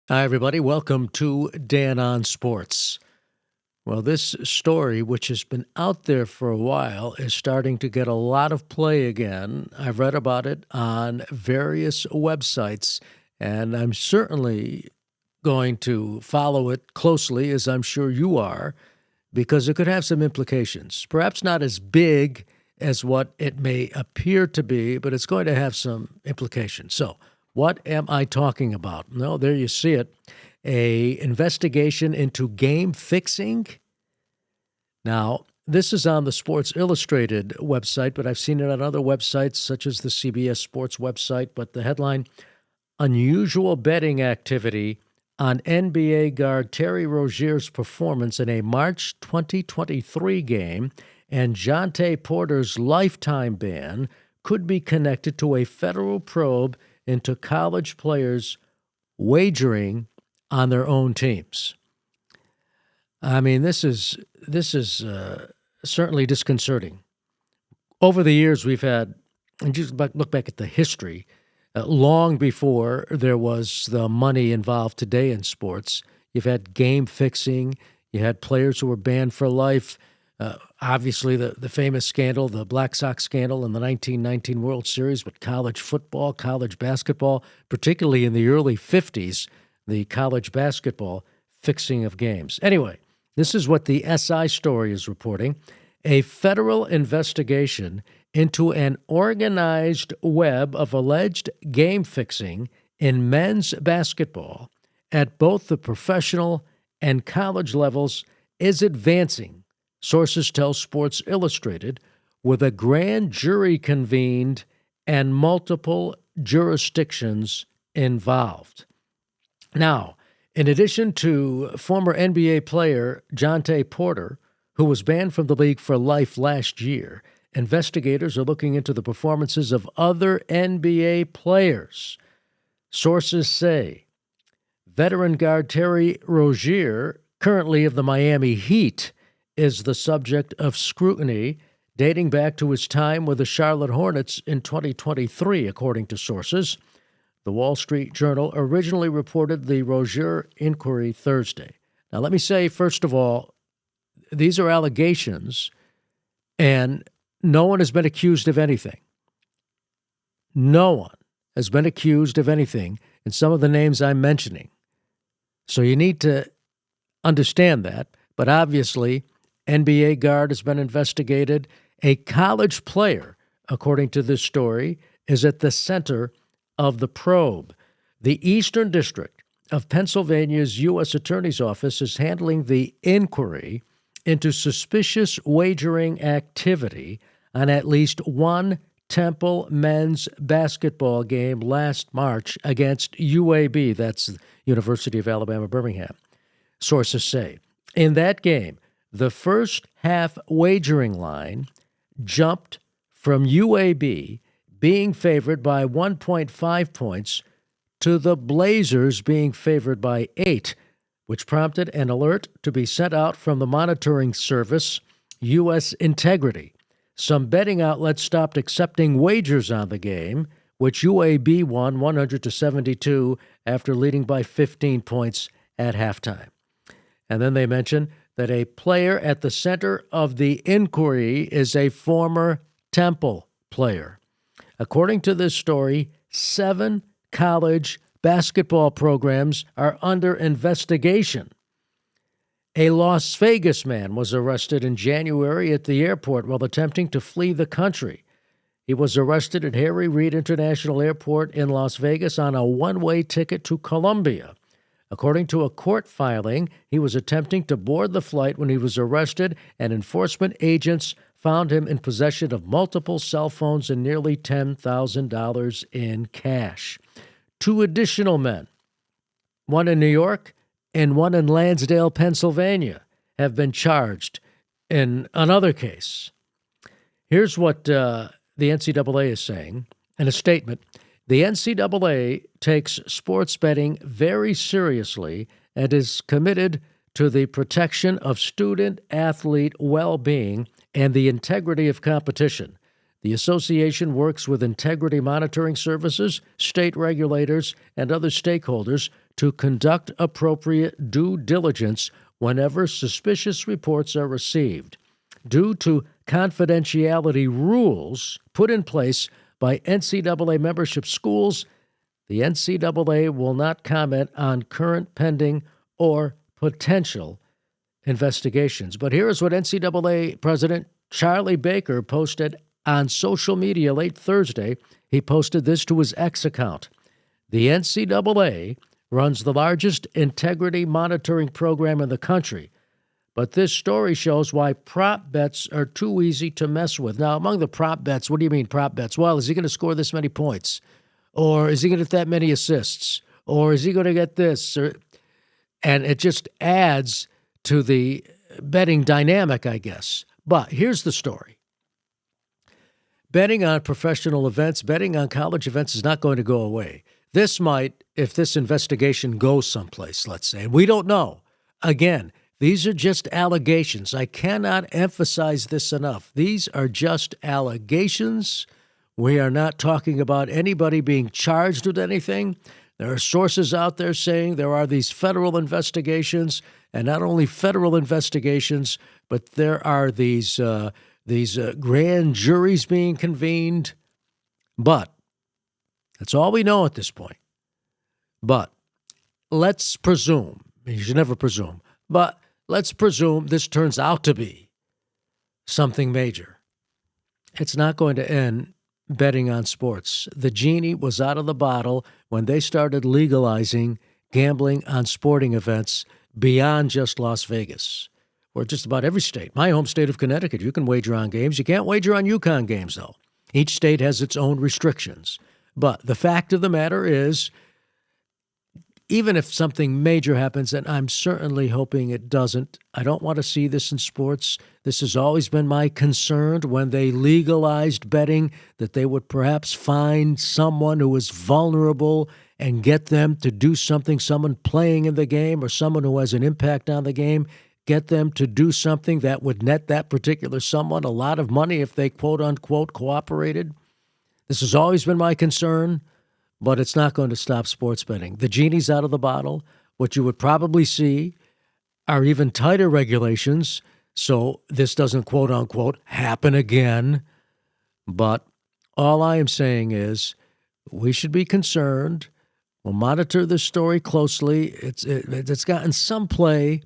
Hi, everybody. Welcome to Dan on Sports. Well, this story, which has been out there for a while, is starting to get a lot of play again. I've read about it on various websites, and I'm certainly going to follow it closely, as I'm sure you are, because it could have some implications. Perhaps not as big as what it may appear to be, but it's going to have some implications. So, what am I talking about? No, there you see it. A investigation into game fixing. Now, this is on the Sports Illustrated website, but I've seen it on other websites such as the CBS Sports website. But the headline, Unusual Betting Activity on NBA guard Terry Rozier's performance in a March 2023 game and Jonte Porter's lifetime ban could be connected to a federal probe into college players wagering on their own teams. I mean, this is certainly disconcerting. Over the years, we've had, and just look back at the history, long before there was the money involved today in sports, you've had game fixing. You had players who were banned for life. Obviously, the famous scandal, the Black Sox scandal in the 1919 World Series with college football, college basketball, particularly in the early 50s, the college basketball fixing of games. Anyway, this is what the SI story is reporting. A federal investigation into an organized web of alleged game fixing in men's basketball at both the professional and college levels is advancing, sources tell Sports Illustrated, with a grand jury convened and multiple jurisdictions involved. Now, in addition to former NBA player Jonte Porter, who was banned from the league for life last year, investigators are looking into the performances of other NBA players. Sources say veteran guard Terry Rozier, currently of the Miami Heat, is the subject of scrutiny dating back to his time with the Charlotte Hornets in 2023, according to sources. The Wall Street Journal originally reported the Rozier inquiry Thursday. Now, let me say, first of all, these are allegations, and no one has been accused of anything. No one has been accused of anything in some of the names I'm mentioning. So you need to understand that. But obviously, NBA guard has been investigated. A college player, according to this story, is at the center of the probe. The Eastern District of Pennsylvania's U.S. Attorney's Office is handling the inquiry into suspicious wagering activity on at least one Temple men's basketball game last March against UAB, that's University of Alabama, Birmingham. Sources say, in that game, the first half wagering line jumped from UAB being favored by 1.5 points to the Blazers being favored by 8, which prompted an alert to be sent out from the monitoring service, U.S. Integrity. Some betting outlets stopped accepting wagers on the game, which UAB won 100-72 after leading by 15 points at halftime. And then they mention that a player at the center of the inquiry is a former Temple player. According to this story, 7 college basketball programs are under investigation. A Las Vegas man was arrested in January at the airport while attempting to flee the country. He was arrested at Harry Reid International Airport in Las Vegas on a one-way ticket to Colombia. According to a court filing, he was attempting to board the flight when he was arrested, and enforcement agents found him in possession of multiple cell phones and nearly $10,000 in cash. 2 additional men, one in New York and one in Lansdale, Pennsylvania, have been charged in another case. Here's what the NCAA is saying in a statement. The NCAA takes sports betting very seriously and is committed to the protection of student-athlete well-being and the integrity of competition. The association works with integrity monitoring services, state regulators, and other stakeholders to conduct appropriate due diligence whenever suspicious reports are received. Due to confidentiality rules put in place by NCAA membership schools, the NCAA will not comment on current, pending, or potential investigations. But here is what NCAA President Charlie Baker posted on social media late Thursday. He posted this to his X account. The NCAA runs the largest integrity monitoring program in the country, but this story shows why prop bets are too easy to mess with. Now, among the prop bets, what do you mean prop bets? Well, is he going to score this many points? Or is he going to get that many assists? Or is he going to get this? And it just adds to the betting dynamic, I guess. But here's the story. Betting on professional events, betting on college events is not going to go away. This might, if this investigation goes someplace, let's say. We don't know. Again, these are just allegations. I cannot emphasize this enough. These are just allegations. We are not talking about anybody being charged with anything. There are sources out there saying there are these federal investigations, and not only federal investigations, but there are these grand juries being convened. But that's all we know at this point. But let's presume, you should never presume, but let's presume this turns out to be something major. It's not going to end betting on sports. The genie was out of the bottle when they started legalizing gambling on sporting events beyond just Las Vegas, or just about every state. My home state of Connecticut, you can wager on games. You can't wager on UConn games, though. Each state has its own restrictions. But the fact of the matter is, even if something major happens, and I'm certainly hoping it doesn't, I don't want to see this in sports. This has always been my concern when they legalized betting, that they would perhaps find someone who is vulnerable and get them to do something, someone playing in the game or someone who has an impact on the game, get them to do something that would net that particular someone a lot of money if they quote-unquote cooperated. This has always been my concern. But it's not going to stop sports betting. The genie's out of the bottle. What you would probably see are even tighter regulations, so this doesn't, quote unquote, happen again. But all I am saying is we should be concerned. We'll monitor this story closely. It's gotten some play,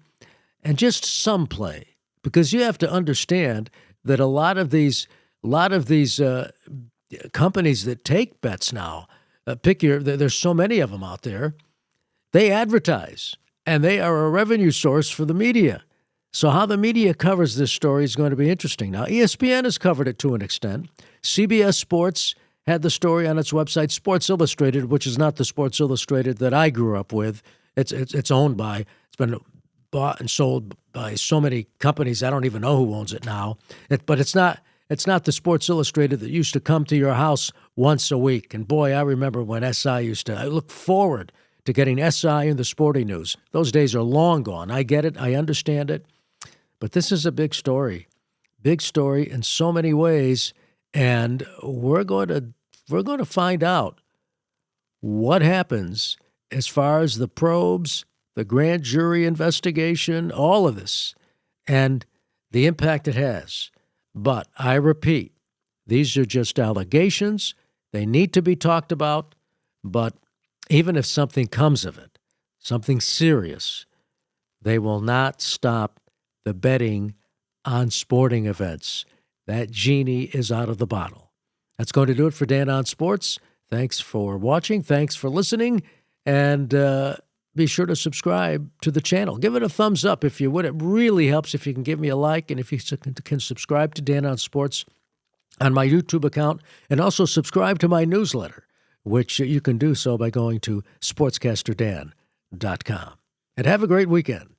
and just some play, because you have to understand that a lot of these companies that take bets now, there's so many of them out there. They advertise, and they are a revenue source for the media. So how the media covers this story is going to be interesting. Now, ESPN has covered it to an extent. CBS Sports had the story on its website. Sports Illustrated, which is not the Sports Illustrated that I grew up with. It's owned by, it's been bought and sold by so many companies. I don't even know who owns it now. But it's not the Sports Illustrated that used to come to your house once a week. And boy, I remember when SI I look forward to getting SI in the sporting news. Those days are long gone. I get it. I understand it. But this is a big story in so many ways. And we're going to find out what happens as far as the probes, the grand jury investigation, all of this, and the impact it has. But I repeat, these are just allegations. They need to be talked about. But even if something comes of it, something serious, they will not stop the betting on sporting events. That genie is out of the bottle. That's going to do it for Dan on Sports. Thanks for watching. Thanks for listening. And be sure to subscribe to the channel. Give it a thumbs up if you would. It really helps if you can give me a like, and if you can subscribe to Dan on Sports on my YouTube account, and also subscribe to my newsletter, which you can do so by going to sportscasterdan.com. And have a great weekend.